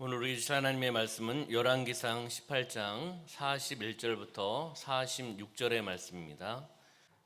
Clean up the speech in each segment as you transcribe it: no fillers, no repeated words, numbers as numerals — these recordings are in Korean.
오늘 우리 주실 하나님의 말씀은 열왕기상 18장 41절부터 46절의 말씀입니다.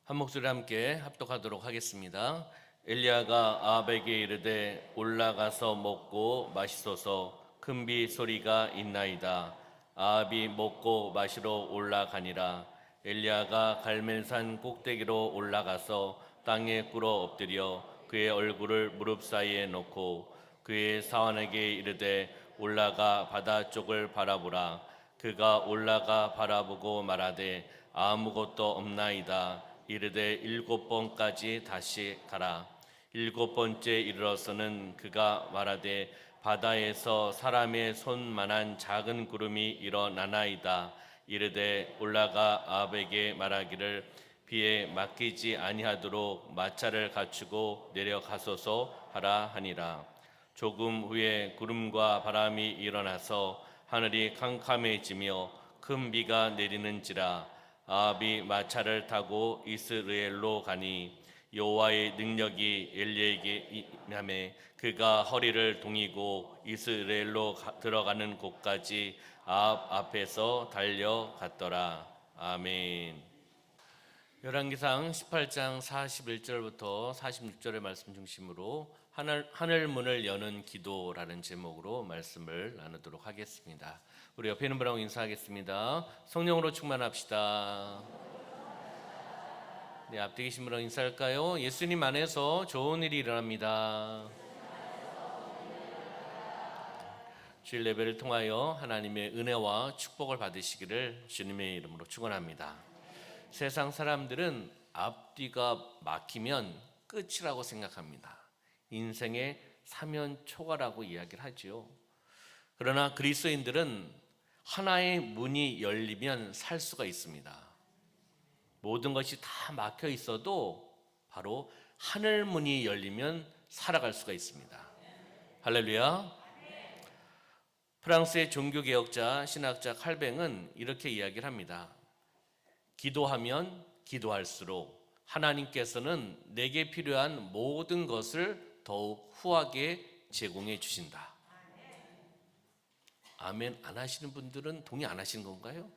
한 목소리 함께 합독하도록 하겠습니다. 엘리야가 아합에게 이르되 올라가서 먹고 마시소서. 큰 비 소리가 있나이다. 아합이 먹고 마시러 올라가니라. 엘리야가 갈멜산 꼭대기로 올라가서 땅에 꿇어 엎드려 그의 얼굴을 무릎 사이에 놓고 그의 사환에게 이르되 올라가 바다 쪽을 바라보라. 그가 올라가 바라보고 말하되 아무것도 없나이다. 이르되 7번까지 다시 가라. 7번째 이르러서는 그가 말하되 바다에서 사람의 손만한 작은 구름이 일어나나이다. 이르되 올라가 아합에게 말하기를 비에 맡기지 아니하도록 마차를 갖추고 내려가소서 하라 하니라. 조금 후에 구름과 바람이 일어나서 하늘이 캄캄해지며 큰 비가 내리는지라. 아합이 마차를 타고 이스라엘로 가니 여호와의 능력이 엘리야에게 임하매 그가 허리를 동이고 이스라엘로 들어가는 곳까지 아합 앞에서 달려갔더라. 아멘. 열왕기상 18장 41절부터 46절의 말씀 중심으로 하늘 문을 여는 기도라는 제목으로 말씀을 나누도록 하겠습니다. 우리 옆에 있는 분하고 인사하겠습니다. 성령으로 충만합시다. 네, 앞뒤 계신 분하고 인사할까요? 예수님 안에서 좋은 일이 일어납니다. 주일 예배를 통하여 하나님의 은혜와 축복을 받으시기를 주님의 이름으로 축원합니다. 세상 사람들은 앞뒤가 막히면 끝이라고 생각합니다. 인생의 사면초가라고 이야기를 하죠. 그러나 그리스도인들은 하나의 문이 열리면 살 수가 있습니다. 모든 것이 다 막혀 있어도 바로 하늘 문이 열리면 살아갈 수가 있습니다. 할렐루야. 프랑스의 종교개혁자 신학자 칼뱅은 이렇게 이야기를 합니다. 기도하면 기도할수록 하나님께서는 내게 필요한 모든 것을 더욱 후하게 제공해 주신다. 아멘 안 하시는 분들은 동의 안 하시는 건가요?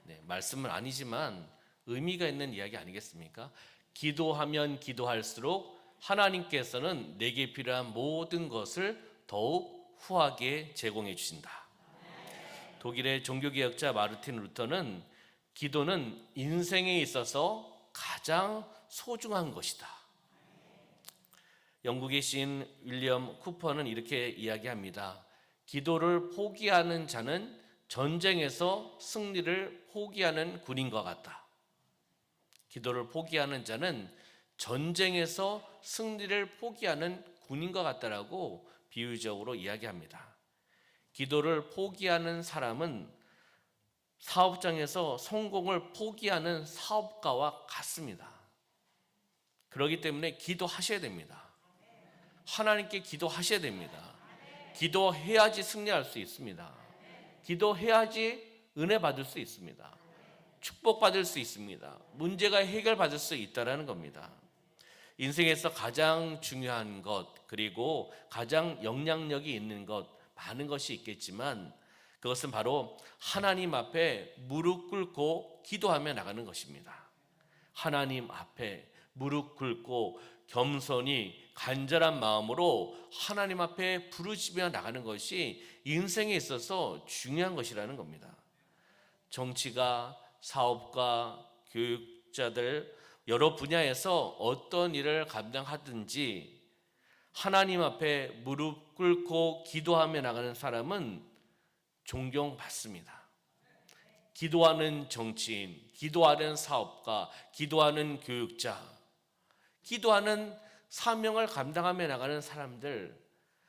네, 말씀은 아니지만 의미가 있는 이야기 아니겠습니까? 기도하면 기도할수록 하나님께서는 내게 필요한 모든 것을 더욱 후하게 제공해 주신다. 독일의 종교개혁자 마르틴 루터는 기도는 인생에 있어서 가장 소중한 것이다. 영국의 시인 윌리엄 쿠퍼는 이렇게 이야기합니다. 기도를 포기하는 자는 전쟁에서 승리를 포기하는 군인과 같다. 기도를 포기하는 자는 전쟁에서 승리를 포기하는 군인과 같다라고 비유적으로 이야기합니다. 기도를 포기하는 사람은 사업장에서 성공을 포기하는 사업가와 같습니다. 그렇기 때문에 기도하셔야 됩니다. 하나님께 기도하셔야 됩니다. 기도해야지 승리할 수 있습니다. 기도해야지 은혜 받을 수 있습니다. 축복받을 수 있습니다. 문제가 해결받을 수 있다는 겁니다. 인생에서 가장 중요한 것, 그리고 가장 영향력이 있는 것, 많은 것이 있겠지만 그것은 바로 하나님 앞에 무릎 꿇고 기도하며 나가는 것입니다. 하나님 앞에 무릎 꿇고 겸손히 간절한 마음으로 하나님 앞에 부르짖으며 나가는 것이 인생에 있어서 중요한 것이라는 겁니다. 정치가, 사업가, 교육자들 여러 분야에서 어떤 일을 감당하든지 하나님 앞에 무릎 꿇고 기도하며 나가는 사람은 존경받습니다. 기도하는 정치인, 기도하는 사업가, 기도하는 교육자, 기도하는 사명을 감당하며 나가는 사람들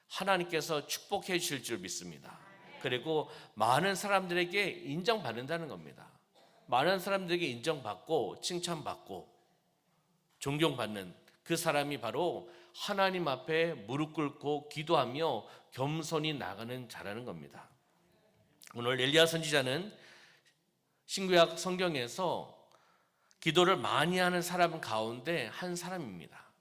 하나님께서 축복해 주실 줄 믿습니다. 그리고 많은 사람들에게 인정받는다는 겁니다. 많은 사람들에게 인정받고 칭찬받고 존경받는 그 사람이 바로 하나님 앞에 무릎 꿇고 기도하며 겸손히 나가는 자라는 겁니다. 오늘 엘리야 선지자는 신구약 성경에서 기도를 많이 하는 사람 가운데 한 사람입니다.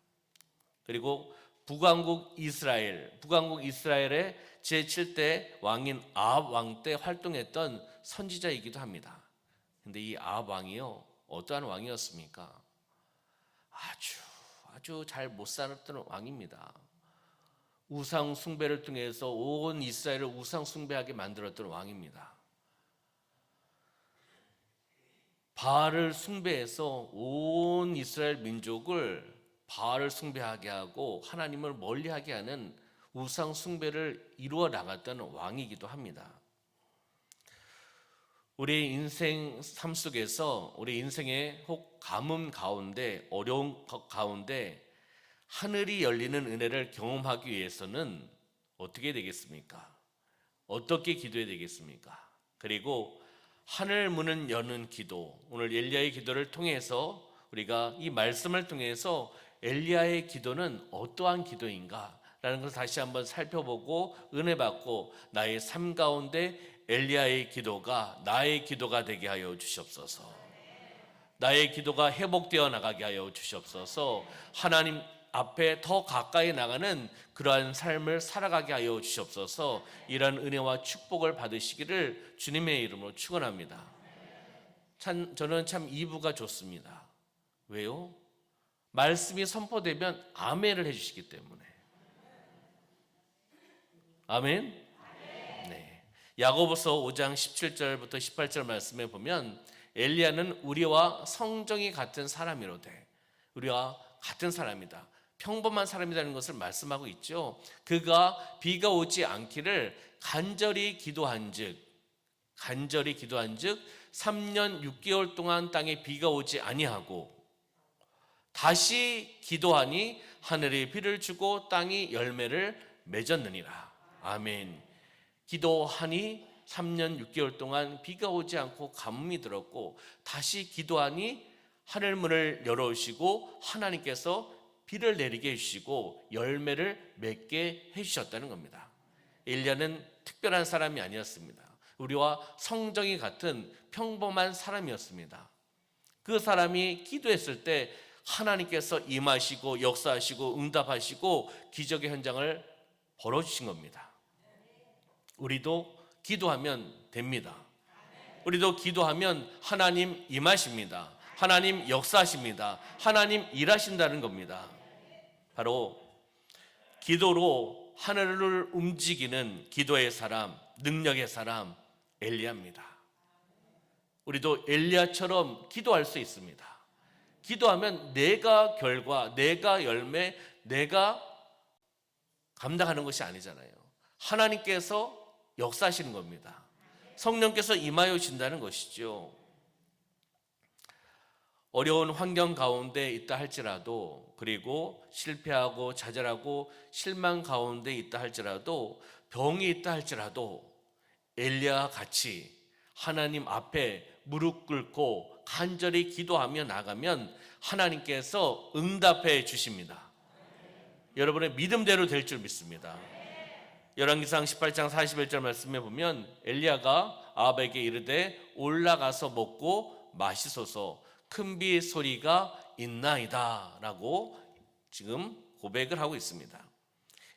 그리고 북왕국 이스라엘의 제7대 왕인 아합 왕 때 활동했던 선지자이기도 합니다. 근데 이 아합 왕이요, 어떠한 왕이었습니까? 아주 잘 못 살았던 왕입니다. 우상 숭배를 통해서 온 이스라엘을 우상 숭배하게 만들었던 왕입니다. 바알을 숭배해서 온 이스라엘 민족을 바알을 숭배하게 하고 하나님을 멀리하게 하는 우상 숭배를 이루어 나갔던 왕이기도 합니다. 우리 인생 삶 속에서 우리 인생의 혹 가뭄 가운데, 어려운 가운데 하늘이 열리는 은혜를 경험하기 위해서는 어떻게 되겠습니까? 어떻게 기도해야 되겠습니까? 그리고 하늘 문은 여는 기도, 오늘 엘리야의 기도를 통해서 우리가 이 말씀을 통해서 엘리야의 기도는 어떠한 기도인가 라는 것을 다시 한번 살펴보고 은혜 받고 나의 삶 가운데 엘리야의 기도가 나의 기도가 되게 하여 주시옵소서. 나의 기도가 회복되어 나가게 하여 주시옵소서. 하나님 앞에 더 가까이 나가는 그러한 삶을 살아가게 하여 주시옵소서. 이런 은혜와 축복을 받으시기를 주님의 이름으로 축원합니다. 저는 참 2부가 좋습니다. 왜요? 말씀이 선포되면 아멘을 해주시기 때문에. 아멘? 네. 야고보서 5장 17절부터 18절 말씀에 보면 엘리야는 우리와 성정이 같은 사람이로되, 우리와 같은 사람이다, 평범한 사람이라는 것을 말씀하고 있죠. 그가 비가 오지 않기를 간절히 기도한즉 3년 6개월 동안 땅에 비가 오지 아니하고 다시 기도하니 하늘이 비를 주고 땅이 열매를 맺었느니라. 아멘. 기도하니 3년 6개월 동안 비가 오지 않고 가뭄이 들었고 다시 기도하니 하늘문을 열어주시고 하나님께서 비를 내리게 해주시고 열매를 맺게 해주셨다는 겁니다. 엘리야는 특별한 사람이 아니었습니다. 우리와 성정이 같은 평범한 사람이었습니다. 그 사람이 기도했을 때 하나님께서 임하시고 역사하시고 응답하시고 기적의 현장을 벌어주신 겁니다. 우리도 기도하면 됩니다. 우리도 기도하면 하나님 임하십니다. 하나님 역사하십니다. 하나님 일하신다는 겁니다. 바로 기도로 하늘을 움직이는 기도의 사람, 능력의 사람 엘리야입니다. 우리도 엘리야처럼 기도할 수 있습니다. 기도하면 내가 결과, 내가 열매, 내가 감당하는 것이 아니잖아요. 하나님께서 역사하시는 겁니다. 성령께서 임하여 주신다는 것이죠. 어려운 환경 가운데 있다 할지라도, 그리고 실패하고 좌절하고 실망 가운데 있다 할지라도, 병이 있다 할지라도 엘리야와 같이 하나님 앞에 무릎 꿇고 간절히 기도하며 나가면 하나님께서 응답해 주십니다. 여러분의 믿음대로 될 줄 믿습니다. 열왕기상 18장 41절 말씀에 보면 엘리야가 아합에게 이르되 올라가서 먹고 마시소서, 큰 비 소리가 있나이다 라고 지금 고백을 하고 있습니다.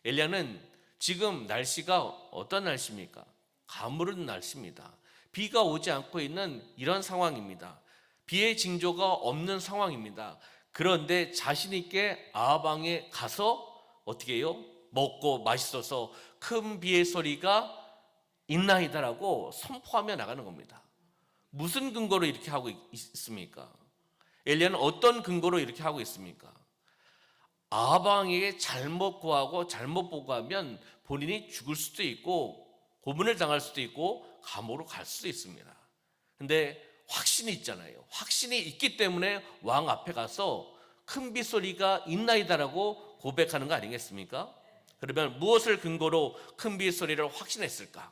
엘리야는 지금 날씨가 어떤 날씨입니까? 가물은 날씨입니다. 비가 오지 않고 있는 이런 상황입니다. 비의 징조가 없는 상황입니다. 그런데 자신 있게 아합 왕에 가서 어떻게 해요? 먹고 마시소서, 큰 비의 소리가 있나이다라고 선포하며 나가는 겁니다. 무슨 근거로 이렇게 하고 있습니까? 엘리야는 어떤 근거로 이렇게 하고 있습니까? 아합 왕에게 잘못 구하고 잘못 보고하면 본인이 죽을 수도 있고 고문을 당할 수도 있고 감옥으로 갈 수도 있습니다. 근데 확신이 있잖아요. 확신이 있기 때문에 왕 앞에 가서 큰 비 소리가 있나이다라고 고백하는 거 아니겠습니까? 그러면 무엇을 근거로 큰 비 소리를 확신했을까?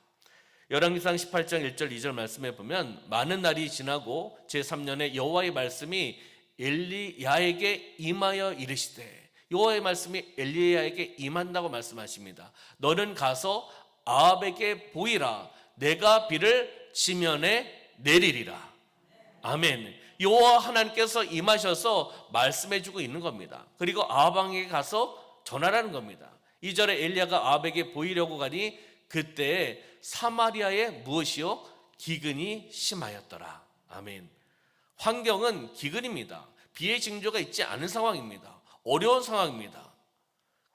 열왕기상 18장 1절 2절 말씀에 보면 많은 날이 지나고 제3년에 여호와의 말씀이 엘리야에게 임하여 이르시되, 여호와의 말씀이 엘리야에게 임한다고 말씀하십니다. 너는 가서 아합에게 보이라, 내가 비를 지면에 내리리라. 아멘. 여호와 하나님께서 임하셔서 말씀해주고 있는 겁니다. 그리고 아합 왕에게 가서 전하라는 겁니다. 2절에 엘리야가 아합에게 보이려고 가니 그때 사마리아에 무엇이요? 기근이 심하였더라. 아멘. 환경은 기근입니다. 비의 징조가 있지 않은 상황입니다. 어려운 상황입니다.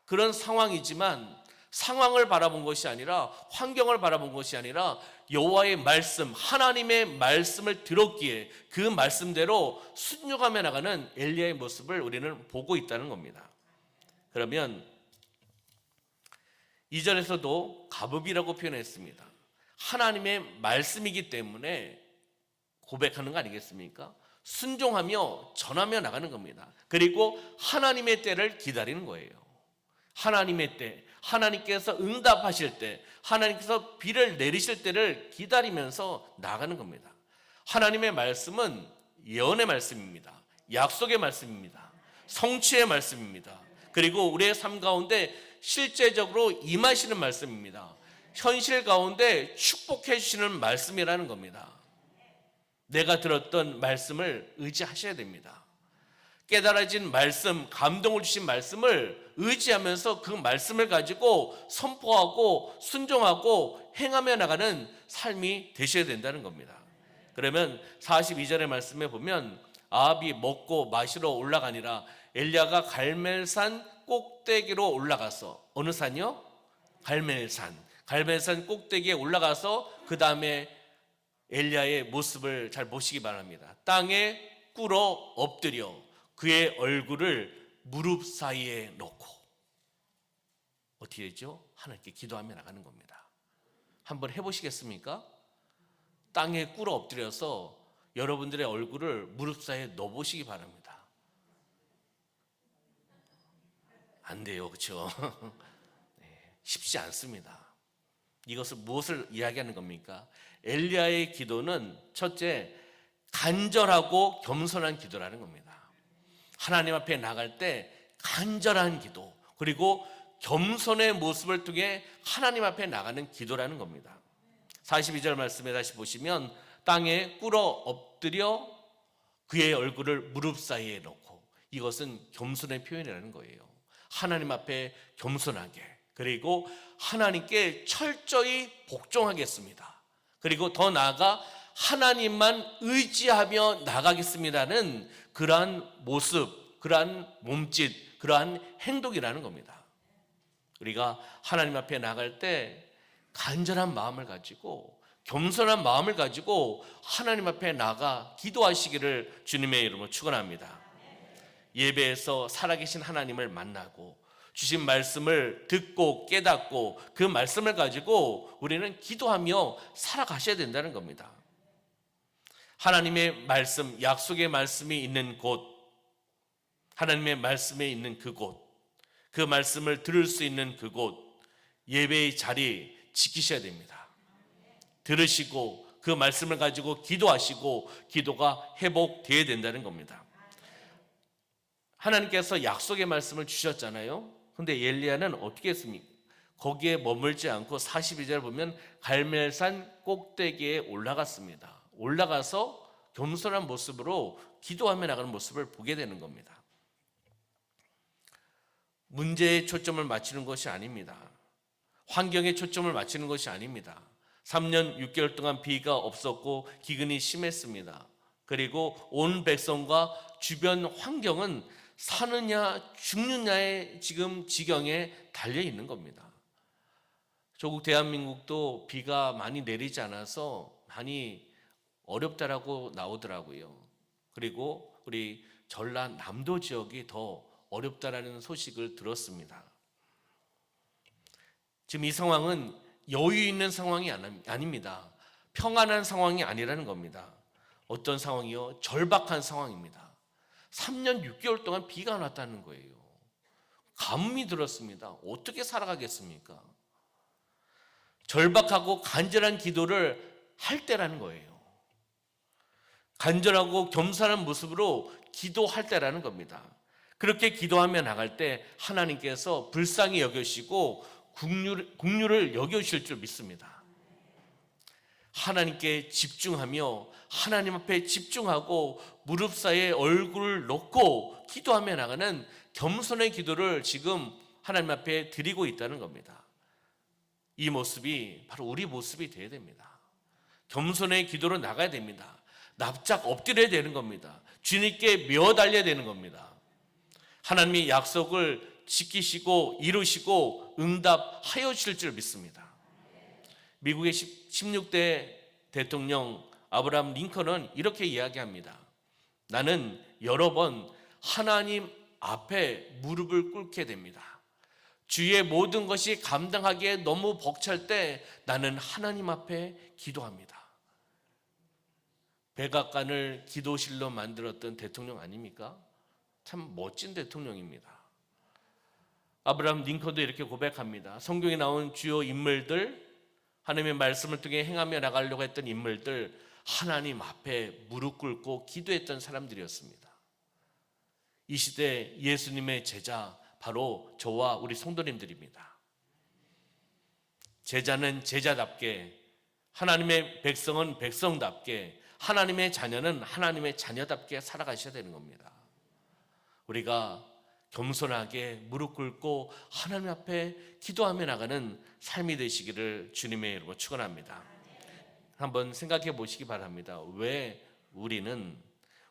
그런 상황이지만 상황을 바라본 것이 아니라, 환경을 바라본 것이 아니라 여호와의 말씀, 하나님의 말씀을 들었기에 그 말씀대로 순종하며 나가는 엘리야의 모습을 우리는 보고 있다는 겁니다. 그러면 2절에서도 가법이라고 표현했습니다. 하나님의 말씀이기 때문에 고백하는 거 아니겠습니까? 순종하며 전하며 나가는 겁니다. 그리고 하나님의 때를 기다리는 거예요. 하나님의 때, 하나님께서 응답하실 때, 하나님께서 비를 내리실 때를 기다리면서 나가는 겁니다. 하나님의 말씀은 예언의 말씀입니다. 약속의 말씀입니다. 성취의 말씀입니다. 그리고 우리의 삶 가운데 실제적으로 임하시는 말씀입니다. 현실 가운데 축복해 주시는 말씀이라는 겁니다. 내가 들었던 말씀을 의지하셔야 됩니다. 깨달아진 말씀, 감동을 주신 말씀을 의지하면서 그 말씀을 가지고 선포하고 순종하고 행하며 나가는 삶이 되셔야 된다는 겁니다. 그러면 42절의 말씀에 보면 아합이 먹고 마시러 올라가니라. 엘리야가 갈멜산 꼭대기로 올라가서, 어느 산이요? 갈멜산. 갈멜산 꼭대기에 올라가서 그 다음에 엘리야의 모습을 잘 보시기 바랍니다. 땅에 꿇어 엎드려 그의 얼굴을 무릎 사이에 놓고, 어떻게 했죠? 하나님께 기도하며 나가는 겁니다. 한번 해보시겠습니까? 땅에 꿇어 엎드려서 여러분들의 얼굴을 무릎 사이에 넣어보시기 바랍니다. 안 돼요, 그렇죠? 네, 쉽지 않습니다. 이것은 무엇을 이야기하는 겁니까? 엘리야의 기도는 첫째, 간절하고 겸손한 기도라는 겁니다. 하나님 앞에 나갈 때 간절한 기도, 그리고 겸손의 모습을 통해 하나님 앞에 나가는 기도라는 겁니다. 42절 말씀에 다시 보시면 땅에 꿇어 엎드려 그의 얼굴을 무릎 사이에 놓고, 이것은 겸손의 표현이라는 거예요. 하나님 앞에 겸손하게, 그리고 하나님께 철저히 복종하겠습니다. 그리고 더 나아가 하나님만 의지하며 나가겠습니다는 그러한 모습, 그러한 몸짓, 그러한 행동이라는 겁니다. 우리가 하나님 앞에 나갈 때 간절한 마음을 가지고, 겸손한 마음을 가지고 하나님 앞에 나가 기도하시기를 주님의 이름으로 축원합니다. 예배에서 살아계신 하나님을 만나고 주신 말씀을 듣고 깨닫고 그 말씀을 가지고 우리는 기도하며 살아가셔야 된다는 겁니다. 하나님의 말씀, 약속의 말씀이 있는 곳, 하나님의 말씀에 있는 그곳, 그 말씀을 들을 수 있는 그곳, 예배의 자리 지키셔야 됩니다. 들으시고 그 말씀을 가지고 기도하시고 기도가 회복되어야 된다는 겁니다. 하나님께서 약속의 말씀을 주셨잖아요. 근데 엘리야는 어떻게 했습니까? 거기에 머물지 않고 42절 보면 갈멜산 꼭대기에 올라갔습니다. 올라가서 겸손한 모습으로 기도하며 나가는 모습을 보게 되는 겁니다. 문제에 초점을 맞추는 것이 아닙니다. 환경에 초점을 맞추는 것이 아닙니다. 3년 6개월 동안 비가 없었고 기근이 심했습니다. 그리고 온 백성과 주변 환경은 사느냐 죽느냐의 지금 지경에 달려 있는 겁니다. 조국 대한민국도 비가 많이 내리지 않아서 많이 어렵다라고 나오더라고요. 그리고 우리 전라남도 지역이 더 어렵다라는 소식을 들었습니다. 지금 이 상황은 여유 있는 상황이 아닙니다. 평안한 상황이 아니라는 겁니다. 어떤 상황이요? 절박한 상황입니다. 3년 6개월 동안 비가 안 왔다는 거예요. 가뭄이 들었습니다. 어떻게 살아가겠습니까? 절박하고 간절한 기도를 할 때라는 거예요. 간절하고 겸손한 모습으로 기도할 때라는 겁니다. 그렇게 기도하며 나갈 때 하나님께서 불쌍히 여겨주시고 긍휼을 여겨주실 줄 믿습니다. 하나님께 집중하며 하나님 앞에 집중하고 무릎 사이에 얼굴을 놓고 기도하며 나가는 겸손의 기도를 지금 하나님 앞에 드리고 있다는 겁니다. 이 모습이 바로 우리 모습이 되어야 됩니다. 겸손의 기도로 나가야 됩니다. 납작 엎드려야 되는 겁니다. 주님께 메어달려야 되는 겁니다. 하나님의 약속을 지키시고 이루시고 응답하여 주실 줄 믿습니다. 미국의 16대 대통령 아브라함 링컨은 이렇게 이야기합니다. 나는 여러 번 하나님 앞에 무릎을 꿇게 됩니다. 주의 모든 것이 감당하기에 너무 벅찰 때 나는 하나님 앞에 기도합니다. 백악관을 기도실로 만들었던 대통령 아닙니까? 참 멋진 대통령입니다. 아브라함 링컨도 이렇게 고백합니다. 성경에 나온 주요 인물들, 하나님의 말씀을 통해 행하며 나가려고 했던 인물들, 하나님 앞에 무릎 꿇고 기도했던 사람들이었습니다. 이 시대 예수님의 제자, 바로 저와 우리 성도님들입니다. 제자는 제자답게, 하나님의 백성은 백성답게, 하나님의 자녀는 하나님의 자녀답게 살아가셔야 되는 겁니다. 우리가 겸손하게 무릎 꿇고 하나님 앞에 기도하며 나가는 삶이 되시기를 주님의 이름으로 축원합니다. 한번 생각해 보시기 바랍니다. 왜 우리는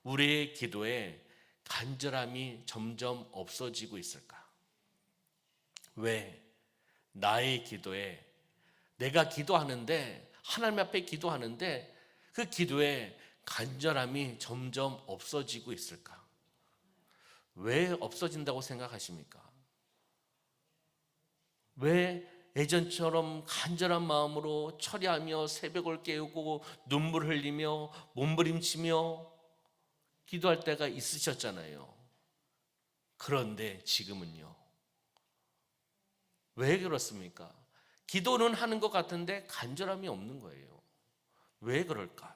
우리의 기도에 간절함이 점점 없어지고 있을까? 왜 나의 기도에, 내가 기도하는데, 하나님 앞에 기도하는데 그 기도에 간절함이 점점 없어지고 있을까? 왜 없어진다고 생각하십니까? 왜 예전처럼 간절한 마음으로 철야하며 새벽을 깨우고 눈물 흘리며 몸부림치며 기도할 때가 있으셨잖아요. 그런데 지금은요, 왜 그렇습니까? 기도는 하는 것 같은데 간절함이 없는 거예요. 왜 그럴까?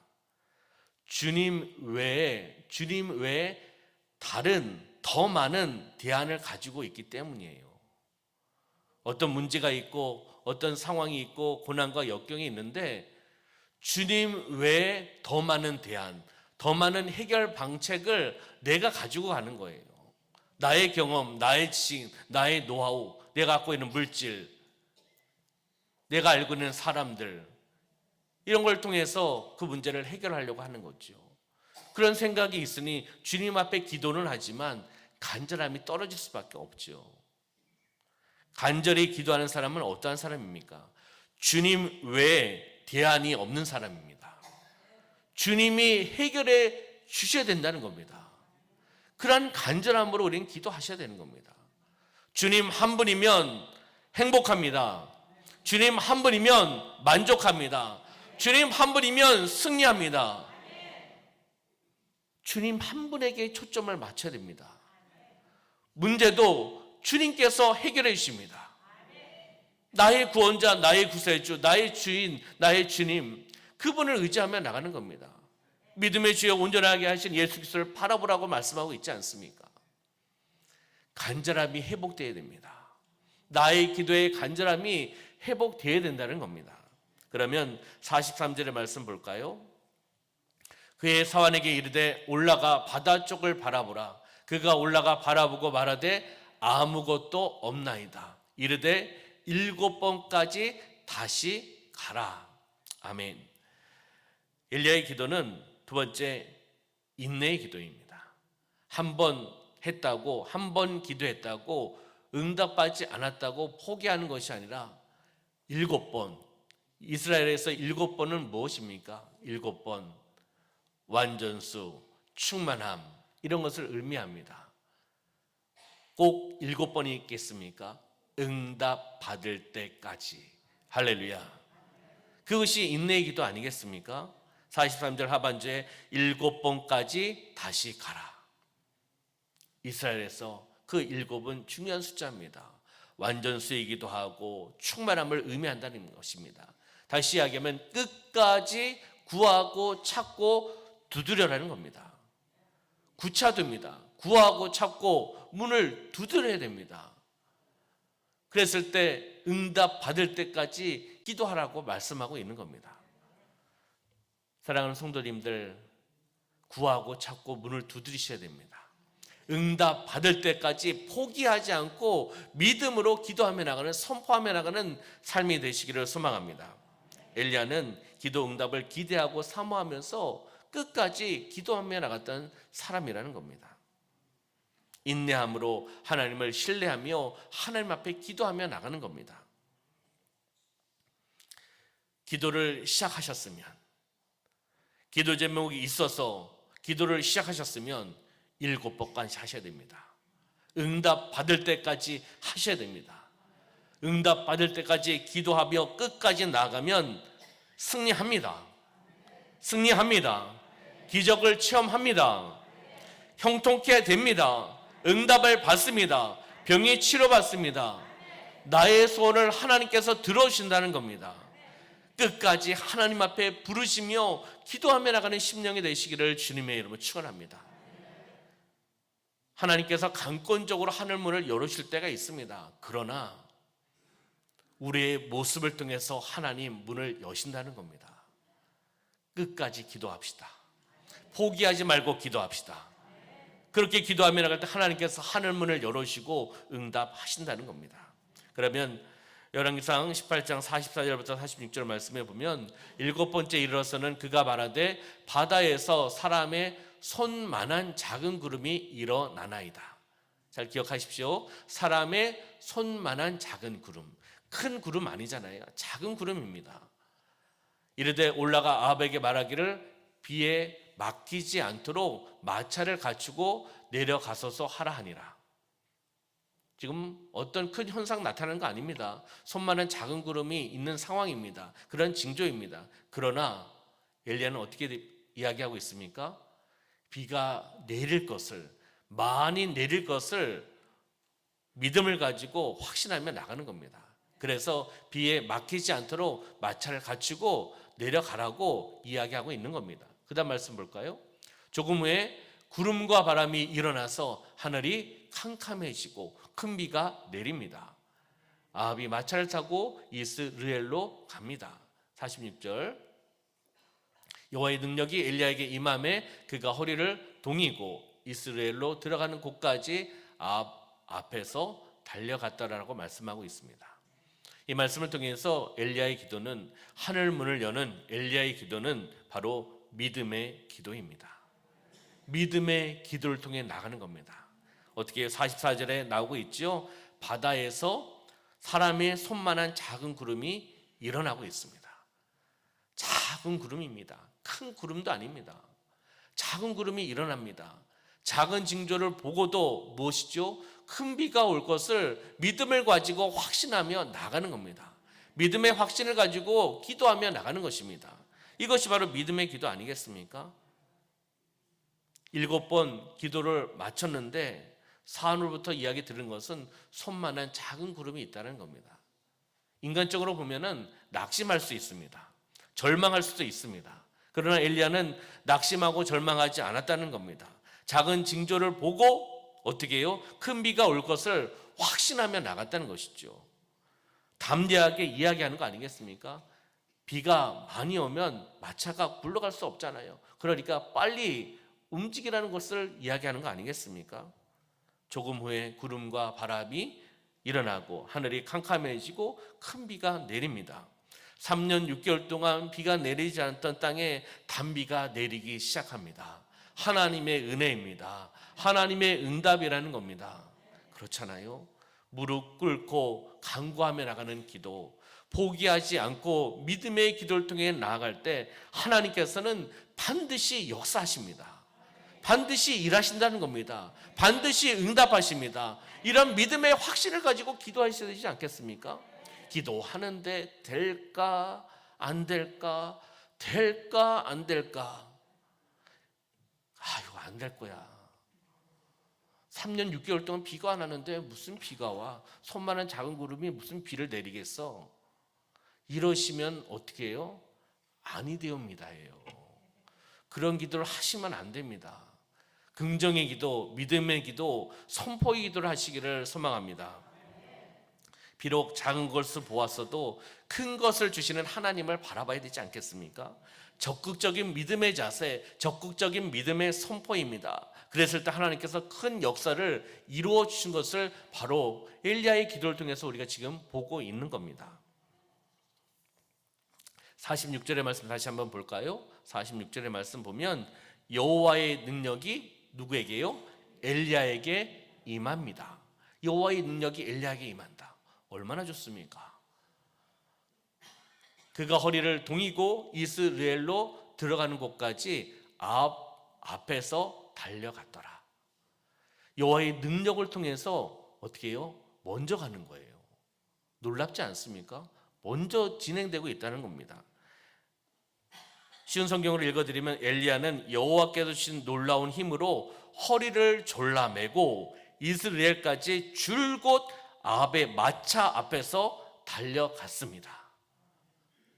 주님 외에 다른 더 많은 대안을 가지고 있기 때문이에요. 어떤 문제가 있고 어떤 상황이 있고 고난과 역경이 있는데 주님 외에 더 많은 대안, 더 많은 해결 방책을 내가 가지고 가는 거예요. 나의 경험, 나의 지식, 나의 노하우, 내가 갖고 있는 물질, 내가 알고 있는 사람들, 이런 걸 통해서 그 문제를 해결하려고 하는 거죠. 그런 생각이 있으니 주님 앞에 기도는 하지만 간절함이 떨어질 수밖에 없죠. 간절히 기도하는 사람은 어떠한 사람입니까? 주님 외에 대안이 없는 사람입니다. 주님이 해결해 주셔야 된다는 겁니다. 그러한 간절함으로 우리는 기도하셔야 되는 겁니다. 주님 한 분이면 행복합니다. 주님 한 분이면 만족합니다. 주님 한 분이면 승리합니다. 주님 한 분에게 초점을 맞춰야 됩니다. 문제도 주님께서 해결해 주십니다. 나의 구원자, 나의 구세주, 나의 주인, 나의 주님, 그분을 의지하며 나가는 겁니다. 믿음의 주여 온전하게 하신 예수 그리스도를 바라보라고 말씀하고 있지 않습니까? 간절함이 회복되어야 됩니다. 나의 기도의 간절함이 회복되어야 된다는 겁니다. 그러면 43절의 말씀 볼까요? 그의 사환에게 이르되 올라가 바다 쪽을 바라보라. 그가 올라가 바라보고 말하되 아무것도 없나이다. 이르되 7번까지 다시 가라. 아멘. 엘리야의 기도는 두 번째 인내의 기도입니다. 한 번 했다고, 한 번 기도했다고 응답받지 않았다고 포기하는 것이 아니라 7번, 이스라엘에서 7번은 무엇입니까? 7번 완전수, 충만함, 이런 것을 의미합니다. 꼭 7번이 있겠습니까? 응답 받을 때까지. 할렐루야. 그것이 인내의 기도 아니겠습니까? 43절 하반절에 7번까지 다시 가라. 이스라엘에서 그 7은 중요한 숫자입니다. 완전수이기도 하고 충만함을 의미한다는 것입니다. 다시 이야기하면 끝까지 구하고 찾고 두드려라는 겁니다. 구차도입니다. 구하고 찾고 문을 두드려야 됩니다. 그랬을 때 응답 받을 때까지 기도하라고 말씀하고 있는 겁니다. 사랑하는 성도님들, 구하고 찾고 문을 두드리셔야 됩니다. 응답 받을 때까지 포기하지 않고 믿음으로 기도하며 나가는, 선포하며 나가는 삶이 되시기를 소망합니다. 엘리야는 기도 응답을 기대하고 사모하면서 끝까지 기도하며 나갔던 사람이라는 겁니다. 인내함으로 하나님을 신뢰하며 하나님 앞에 기도하며 나가는 겁니다. 기도를 시작하셨으면, 기도 제목이 있어서 기도를 시작하셨으면 7번까지 하셔야 됩니다. 응답 받을 때까지 하셔야 됩니다. 응답 받을 때까지 기도하며 끝까지 나가면 승리합니다. 승리합니다. 기적을 체험합니다. 형통케 됩니다. 응답을 받습니다. 병이 치료받습니다. 나의 소원을 하나님께서 들어주신다는 겁니다. 끝까지 하나님 앞에 부르시며 기도하며 나가는 심령이 되시기를 주님의 이름으로 축원합니다. 하나님께서 강권적으로 하늘문을 열으실 때가 있습니다. 그러나 우리의 모습을 통해서 하나님 문을 여신다는 겁니다. 끝까지 기도합시다. 포기하지 말고 기도합시다. 그렇게 기도하며 나갈 때 하나님께서 하늘문을 열어주시고 응답하신다는 겁니다. 그러면 열왕기상 18장 44절부터 46절 말씀해 보면 7번째 이르러서는 그가 말하되 바다에서 사람의 손만한 작은 구름이 일어나나이다. 잘 기억하십시오. 사람의 손만한 작은 구름. 큰 구름 아니잖아요. 작은 구름입니다. 이르되 올라가 아합에게 말하기를 비에 맡기지 않도록 마차를 갖추고 내려가소서 하라 하니라. 지금 어떤 큰 현상 나타나는 거 아닙니다. 손만한 작은 구름이 있는 상황입니다. 그런 징조입니다. 그러나 엘리야는 어떻게 이야기하고 있습니까? 비가 내릴 것을, 많이 내릴 것을 믿음을 가지고 확신하며 나가는 겁니다. 그래서 비에 막히지 않도록 마차를 갖추고 내려가라고 이야기하고 있는 겁니다. 그 다음 말씀 볼까요? 조금 후에 구름과 바람이 일어나서 하늘이 캄캄해지고 큰 비가 내립니다. 아합이 마차를 타고 이스르엘로 갑니다. 46절 여호와의 능력이 엘리야에게 임함에 그가 허리를 동이고 이스라엘로 들어가는 곳까지 아합 앞에서 달려갔다라고 말씀하고 있습니다. 이 말씀을 통해서 엘리야의 기도는, 하늘 문을 여는 엘리야의 기도는 바로 믿음의 기도입니다. 믿음의 기도를 통해 나가는 겁니다. 어떻게 44절에 나오고 있죠? 바다에서 사람의 손만한 작은 구름이 일어나고 있습니다. 작은 구름입니다. 큰 구름도 아닙니다. 작은 구름이 일어납니다. 작은 징조를 보고도 무엇이죠? 큰 비가 올 것을 믿음을 가지고 확신하며 나가는 겁니다. 믿음의 확신을 가지고 기도하며 나가는 것입니다. 이것이 바로 믿음의 기도 아니겠습니까? 7번 기도를 마쳤는데 사안으로부터 이야기 들은 것은 손만한 작은 구름이 있다는 겁니다. 인간적으로 보면은 낙심할 수 있습니다. 절망할 수도 있습니다. 그러나 엘리야는 낙심하고 절망하지 않았다는 겁니다. 작은 징조를 보고 어떻게 해요? 큰 비가 올 것을 확신하며 나갔다는 것이죠. 담대하게 이야기하는 거 아니겠습니까? 비가 많이 오면 마차가 굴러갈 수 없잖아요. 그러니까 빨리 움직이라는 것을 이야기하는 거 아니겠습니까? 조금 후에 구름과 바람이 일어나고 하늘이 캄캄해지고 큰 비가 내립니다. 3년 6개월 동안 비가 내리지 않았던 땅에 단비가 내리기 시작합니다. 하나님의 은혜입니다. 하나님의 응답이라는 겁니다. 그렇잖아요. 무릎 꿇고 간구하며 나가는 기도, 포기하지 않고 믿음의 기도를 통해 나아갈 때 하나님께서는 반드시 역사하십니다. 반드시 일하신다는 겁니다. 반드시 응답하십니다. 이런 믿음의 확신을 가지고 기도하셔야 되지 않겠습니까? 기도하는데 될까 안 될까, 될까 안 될까, 이거 안 될 거야. 3년 6개월 동안 비가 안 왔는데 무슨 비가 와? 손만한 작은 구름이 무슨 비를 내리겠어? 이러시면 어떻게 해요? 아니 되옵니다예요. 그런 기도를 하시면 안 됩니다. 긍정의 기도, 믿음의 기도, 선포의 기도를 하시기를 소망합니다. 비록 작은 것을 보았어도 큰 것을 주시는 하나님을 바라봐야 되지 않겠습니까? 적극적인 믿음의 자세, 적극적인 믿음의 선포입니다. 그랬을 때 하나님께서 큰 역사를 이루어 주신 것을 바로 엘리야의 기도를 통해서 우리가 지금 보고 있는 겁니다. 46절의 말씀 다시 한번 볼까요? 46절의 말씀 보면 여호와의 능력이 누구에게요? 엘리야에게 임합니다. 여호와의 능력이 엘리야에게 임한다. 얼마나 좋습니까? 그가 허리를 동이고 이스라엘로 들어가는 곳까지 앞에서 달려갔더라. 여호와의 능력을 통해서 어떻게 해요? 먼저 가는 거예요. 놀랍지 않습니까? 먼저 진행되고 있다는 겁니다. 쉬운 성경으로 읽어드리면 엘리야는 여호와께서 주신 놀라운 힘으로 허리를 졸라매고 이스라엘까지 줄곧 아합의 마차 앞에서 달려갔습니다.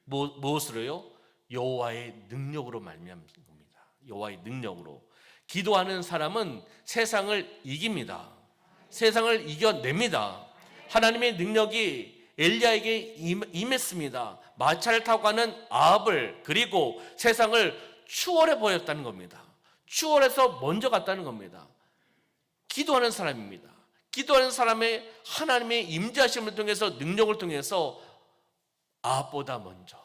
무엇으로요? 여호와의 능력으로 말미암은 겁니다. 여호와의 능력으로. 기도하는 사람은 세상을 이깁니다. 세상을 이겨냅니다. 하나님의 능력이 엘리야에게 임했습니다. 마차를 타고 가는 아합을, 그리고 세상을 추월해 보였다는 겁니다. 추월해서 먼저 갔다는 겁니다. 기도하는 사람입니다. 기도하는 사람의 하나님의 임재하심을 통해서, 능력을 통해서 아합보다 먼저,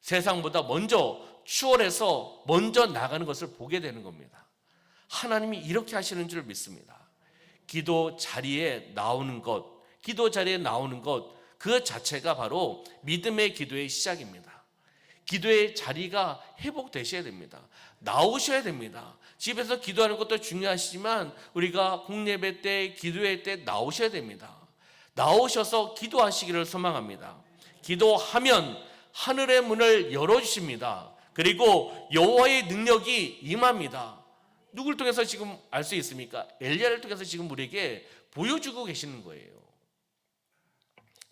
세상보다 먼저 추월해서 먼저 나가는 것을 보게 되는 겁니다. 하나님이 이렇게 하시는 줄 믿습니다. 기도 자리에 나오는 것, 그 자체가 바로 믿음의 기도의 시작입니다. 기도의 자리가 회복되셔야 됩니다. 나오셔야 됩니다. 집에서 기도하는 것도 중요하시지만 우리가 공예배 때, 기도회 때 나오셔야 됩니다. 나오셔서 기도하시기를 소망합니다. 기도하면 하늘의 문을 열어주십니다. 그리고 여호와의 능력이 임합니다. 누굴 통해서 지금 알 수 있습니까? 엘리야를 통해서 지금 우리에게 보여주고 계시는 거예요.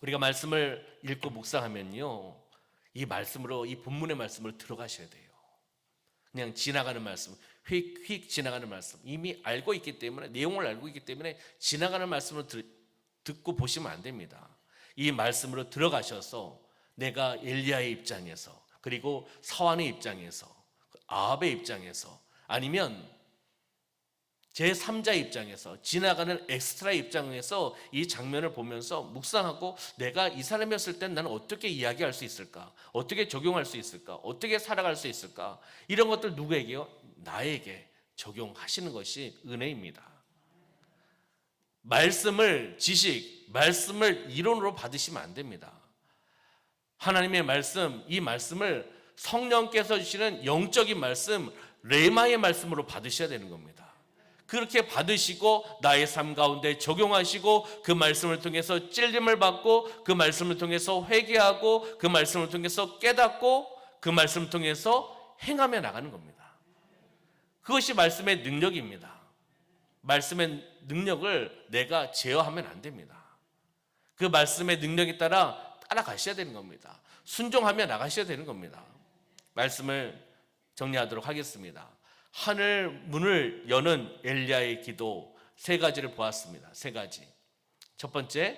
우리가 말씀을 읽고 묵상하면요, 이 말씀으로, 이 본문의 말씀을 들어가셔야 돼요. 그냥 지나가는 말씀, 휙휙 지나가는 말씀, 이미 알고 있기 때문에, 내용을 알고 있기 때문에 지나가는 말씀을 듣고 보시면 안 됩니다. 이 말씀으로 들어가셔서 내가 엘리야의 입장에서, 그리고 사환의 입장에서, 아합의 입장에서, 아니면 제3자의 입장에서, 지나가는 엑스트라의 입장에서 이 장면을 보면서 묵상하고, 내가 이 사람이었을 땐 나는 어떻게 이야기할 수 있을까? 어떻게 적용할 수 있을까? 어떻게 살아갈 수 있을까? 이런 것들 누구에게요? 나에게 적용하시는 것이 은혜입니다. 말씀을 지식, 말씀을 이론으로 받으시면 안 됩니다. 하나님의 말씀, 이 말씀을 성령께서 주시는 영적인 말씀, 레마의 말씀으로 받으셔야 되는 겁니다. 그렇게 받으시고 나의 삶 가운데 적용하시고, 그 말씀을 통해서 찔림을 받고, 그 말씀을 통해서 회개하고, 그 말씀을 통해서 깨닫고, 그 말씀을 통해서 행하며 나가는 겁니다. 그것이 말씀의 능력입니다. 말씀의 능력을 내가 제어하면 안 됩니다. 그 말씀의 능력에 따라가셔야 되는 겁니다. 순종하며 나가셔야 되는 겁니다. 말씀을 정리하도록 하겠습니다. 하늘 문을 여는 엘리야의 기도, 세 가지를 보았습니다. 세 가지. 첫 번째,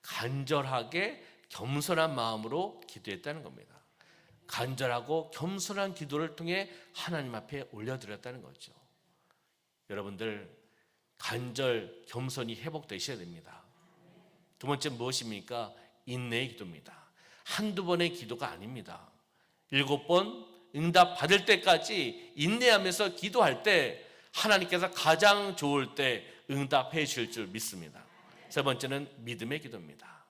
간절하게 겸손한 마음으로 기도했다는 겁니다. 간절하고 겸손한 기도를 통해 하나님 앞에 올려드렸다는 거죠. 여러분들, 간절, 겸손이 회복되셔야 됩니다. 두 번째 무엇입니까? 인내의 기도입니다. 한두 번의 기도가 아닙니다. 7번 응답 받을 때까지 인내하면서 기도할 때 하나님께서 가장 좋을 때 응답해 주실 줄 믿습니다. 세 번째는 믿음의 기도입니다.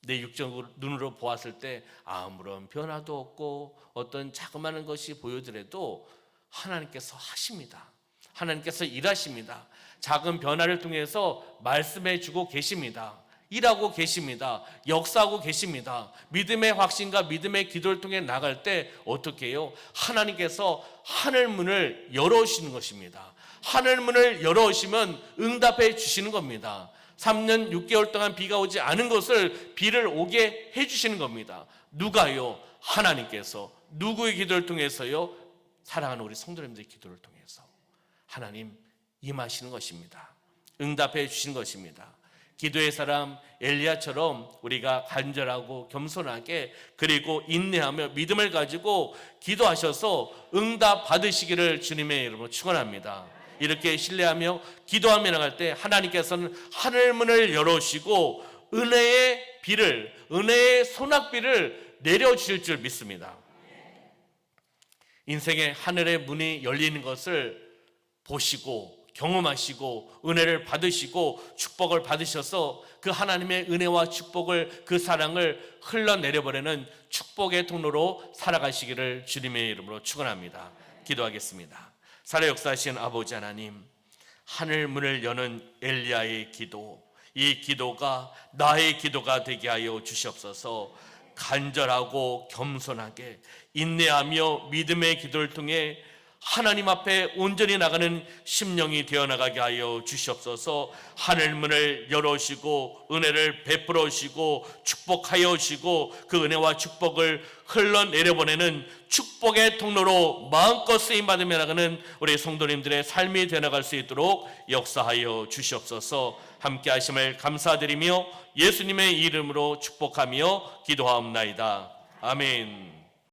내 육적 눈으로 보았을 때 아무런 변화도 없고 어떤 자그마한 것이 보여더라도 하나님께서 하십니다. 하나님께서 일하십니다. 작은 변화를 통해서 말씀해 주고 계십니다. 일하고 계십니다. 역사하고 계십니다. 믿음의 확신과 믿음의 기도를 통해 나갈 때 어떻게 해요? 하나님께서 하늘 문을 열어주시는 것입니다. 하늘 문을 열어오시면 응답해 주시는 겁니다. 3년 6개월 동안 비가 오지 않은 것을 비를 오게 해주시는 겁니다. 누가요? 하나님께서. 누구의 기도를 통해서요? 사랑하는 우리 성도님들의 기도를 통해서 하나님 임하시는 것입니다. 응답해 주시는 것입니다. 기도의 사람 엘리야처럼 우리가 간절하고 겸손하게 그리고 인내하며 믿음을 가지고 기도하셔서 응답 받으시기를 주님의 이름으로 축원합니다. 이렇게 신뢰하며 기도하며 나갈 때 하나님께서는 하늘 문을 열어주시고 은혜의 비를, 은혜의 소낙비를 내려주실 줄 믿습니다. 인생의 하늘의 문이 열리는 것을 보시고 경험하시고 은혜를 받으시고 축복을 받으셔서 그 하나님의 은혜와 축복을, 그 사랑을 흘러내려버리는 축복의 통로로 살아가시기를 주님의 이름으로 축원합니다. 기도하겠습니다. 살아 역사하신 아버지 하나님, 하늘 문을 여는 엘리야의 기도, 이 기도가 나의 기도가 되게 하여 주시옵소서. 간절하고 겸손하게 인내하며 믿음의 기도를 통해 하나님 앞에 온전히 나가는 심령이 되어나가게 하여 주시옵소서. 하늘문을 열어주시고 은혜를 베풀어 주시고 축복하여 주시고 그 은혜와 축복을 흘러내려보내는 축복의 통로로 마음껏 쓰임받으며 나가는 우리 성도님들의 삶이 되어나갈 수 있도록 역사하여 주시옵소서. 함께 하심을 감사드리며 예수님의 이름으로 축복하며 기도하옵나이다. 아멘.